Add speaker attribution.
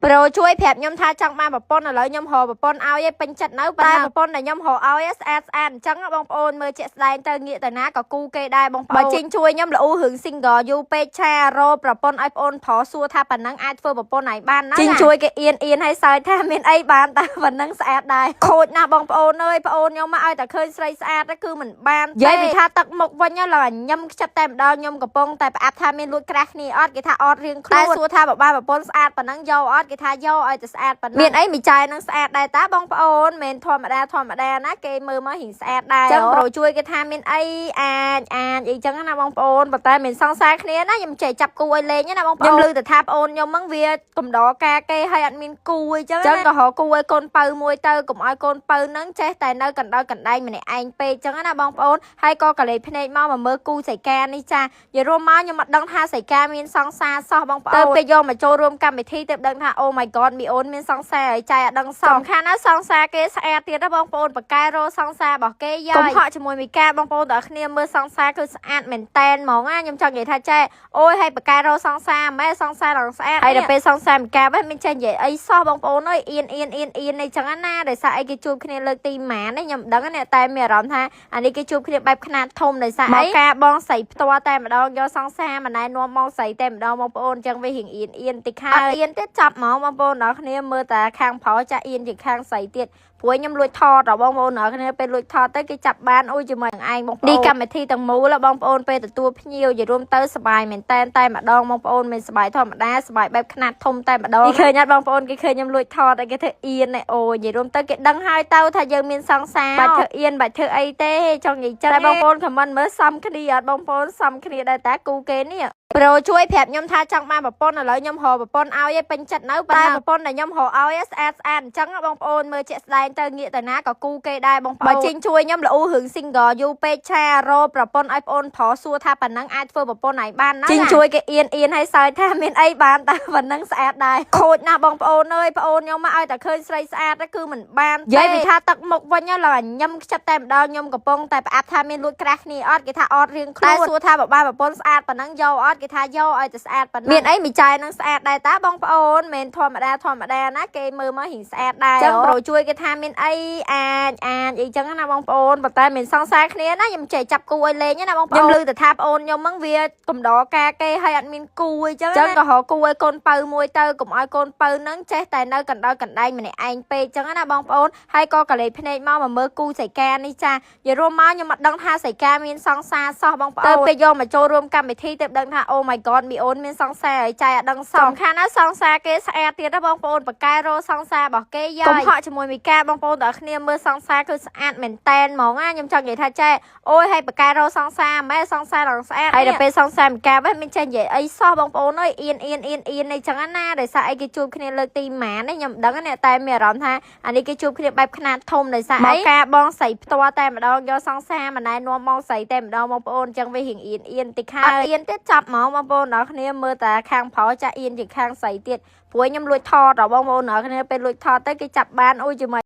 Speaker 1: ប្រូជួយប្រាប់ខ្ញុំថាចង់បានប្រពន្ធឥឡូវខ្ញុំរកប្រពន្ធឲ្យឯងពេញចិត្តនៅតែប្រពន្ធដែលខ្ញុំរកឲ្យស្អាតស្អាតអញ្ចឹងបងប្អូនមើលជាក់ស្ដែងទៅងាកទៅណាក៏គូគេដែរបងប្អូនបើចេញជួយខ្ញុំលូរឿង single យូរពេកឆារកប្រពន្ធឲ្យប្អូនប្រុសសួរថាប៉ណ្ណឹងអាចធ្វើប្រពន្ធឲ្យបានណាចេញជួយគេអៀនឲ្យសើចថាមានអីបានតែប៉ណ្ណឹងស្អាតដែរខូចណាស់បងប្អូនអើយប្អូនខ្ញុំមកឲ្យតែឃើញស្រីស្អាតគឺមិនបាននិយាយពីថាទឹកមុខវិញឡើយញឹមខ្ចិតតែម្ដងខ្ញុំកំពុងតែប្រអាប់ថាមានលួចក្រាស់គ្នាអត់គេថាអត់រៀងខ្លួនតែសួរថាបើបានប្រពន្ធស្អាតប៉ណ្ណឹងយកអត់គេថាយកឲ្យតែស្អាតប៉ុណ្ណឹងមានអីមីចាយនឹងស្អាតដែរតាបងប្អូនមិនធម្មតាណាគេមើលមករៀងស្អាតដែរចឹងប្រូជួយគេថាមានអីអាចអីចឹងណាបងប្អូនប៉ុន្តែមិនសង្សារគ្នាណាខ្ញុំចេះចាប់គូឲ្យលេងណាបងប្អូនខ្ញុំឮតែថាប្អូនខ្ញុំហ្នឹងវាកំដរការគេឲ្យអត់មានគូអីចឹងក៏រកគូឲ្យកូនបើមួយទៅកុំឲ្យកូនបើហ្នឹងចេះតែនៅកណ្ដោកណ្ដែងម្នាក់ឯងពេកចឹងណាបងប្អូនហើយក៏កលេចភ្នែកមកមើលគូសៃកានេះចានិយាយរួមមកខ្ញុំអត់ដឹងថាសៃកាមានសង្សារសោះបងប្អូនទៅពេលយកមកចូលរួមកម្មវិធីទៅដឹងថា Oh my god មីអូនមានសង្សារឲ្យចៃអត់ដឹងសំខាន់ណាសង្សារគេស្អាតទៀតណាបងប្អូនបកកែរោសង្សាររបស់គេយកកុំហក់ជាមួយមីកាបងប្អូនទាំងគ្នាមើលសង្សារគឺស្អាតមែនតែនហ្មងណាខ្ញុំចង់និយាយថាចែអូយហើយបកកែរោសង្សារម៉ែសង្សារដល់ស្អាតហើយដល់ពេលសង្សារមីកាបែបមានចេះនិយាយអីសោះបងប្អូនអើយអៀនអីចឹងណាដោយសារអីគេជួបគ្នាលើកទីម៉ានណាខ្ញុំដឹងណាតែមានអារម្មណ៍ថាអានេះគេជួបគ្នាបែបខ្នាតធំដោយសារអីការបងស្រីផ្ទាល់តែម្ដងយកសង្សារមិនណែនាំបងស្រីតែម្ដងបងប្អូនចឹងវារៀងអៀនតិចខាអត់អៀនទៀតចាប់ហ្មងបងប្អូនដល់គ្នាមើលតែខាងប្រុសចាអៀនជាខាងស្រីទៀតព្រោះខ្ញុំលួចថតដល់បងប្អូនគ្នាពេលលួចថតទៅគេចាប់បានអូយជាមួយនឹងឯងបងប្អូននេះកម្មវិធីទាំងមូលបងប្អូនពេលទទួលភ្ញៀវនិយាយរួមទៅសប្បាយមែនតែម្ដងបងប្អូនមិនសប្បាយធម្មតាសប្បាយបែបខ្នាតធំតែម្ដងគេឃើញអត់បងប្អូនគេឃើញខ្ញុំលួចថតតែគេធ្វើអៀនអូនិយាយរួមទៅគេដឹងហើយទៅថាយើងមានសង្សារបាច់ធ្វើអៀនបាច់ធ្វើអីទេចង់និយាយចឹងតែបងប្អូនខមមិនមើលសមគ្នាអត់បងប្អូនសមគ្នាដែរតាគូគេនេះប្រូជួយប្រាប់ខ្ញុំថាចង់បានប្រពន្ធឥឡូវខ្ញុំរកប្រពន្ធឲ្យឯងពេញចិត្តនៅតែប្រពន្ធដែលខ្ញុំរកឲ្យស្អាតអញ្ចឹងបងប្អូនមើលជាក់ស្ដែងទៅងាកទៅណាក៏គូគេដែរបងប្អូនបើចេញជួយខ្ញុំលូរឿង single យូរពេកឆារកប្រពន្ធឲ្យប្អូនប្រុសសួរថាប៉ណ្ណឹងអាចធ្វើប្រពន្ធឲ្យបានណាចេញជួយគេអៀនឲ្យសើចថាមានអីបានតែប៉ណ្ណឹងស្អាតដែរខូចណាស់បងប្អូនអើយប្អូនខ្ញុំមកឲ្យតែឃើញស្រីស្អាតគឺមិនបាននិយាយពីថាទឹកមុខវិញឡើយញឹមខ្ចិតតែម្ដងខ្ញុំកំពុងតែប្រអាប់ថាមានលួចក្រាស់គ្នាអត់គេថាអត់រៀងខ្លួនតែសួរថាបើបានប្រពន្ធស្អាតប៉ណ្ណឹងយកអត់គេថាយកឲ្យតែស្អាតប៉ុណ្ណឹងមានអីមីចាយនឹងស្អាតដែរតាបងប្អូនមិនធម្មតាណាគេមើលមករៀងស្អាតដែរចឹងប្រូជួយគេថាមានអីអាចអីចឹងណាបងប្អូនប៉ុន្តែមិនសង្សារគ្នាណាខ្ញុំចេះចាប់គូឲ្យលេងណាបងប្អូនខ្ញុំឮតែថាប្អូនខ្ញុំហ្នឹងវាកំដរការគេឲ្យអត់មានគូអីចឹងក៏រកគូឲ្យកូនបើមួយទៅកុំឲ្យកូនបើហ្នឹងចេះតែនៅកណ្ដោកណ្ដែងម្នាក់ឯងពេកចឹងណាបងប្អូនហើយក៏កលេចភ្នែកមកមើលគូសៃកានេះចានិយាយរួមមកខ្ញុំអត់ដឹងថាសៃកាមានសង្សារសោះបងប្អូនទៅពេលយកមកចូលរួមកម្មវិធីទៅដឹងថា Oh my god មីអូនមានសង្សារឲ្យចៃអត់ដឹងសំខាន់ណាសង្សារគេស្អាតទៀតណាបងប្អូនបកកែរោសង្សាររបស់គេយកកុំហក់ជាមួយមីកាបងប្អូនទាំងគ្នាមើលសង្សារគឺស្អាតមែនតែនហ្មងណាខ្ញុំចង់និយាយថាចែអូយហើយបកកែរោសង្សារម៉ែសង្សារដល់ស្អាតហើយដល់ពេលសង្សារមីកាបែបមានចេះនិយាយអីសោះបងប្អូនអើយអៀនអីចឹងណាដោយសារអីគេជួបគ្នាលើកទីម៉ានខ្ញុំដឹងណាតែមានអារម្មណ៍ថាអានេះគេជួបគ្នាបែបខ្នាតធំដោយសារអីការបងស្រីផ្ទាល់តែម្ដងយកសង្សារមិនណែនាំបងស្រីតែម្ដងបងប្អូនចឹងវារៀងអៀនតិចខាអត់អៀនទៀតចាប់ហ្មងបងប្អូនដល់គ្នាមើលតែខាងប្រុសចាអៀនជាខាងស្រីទៀតព្រោះខ្ញុំលួចថតដល់បងប្អូនគ្នាពេលលួចថតទៅគេចាប់បានអូយជាមួយ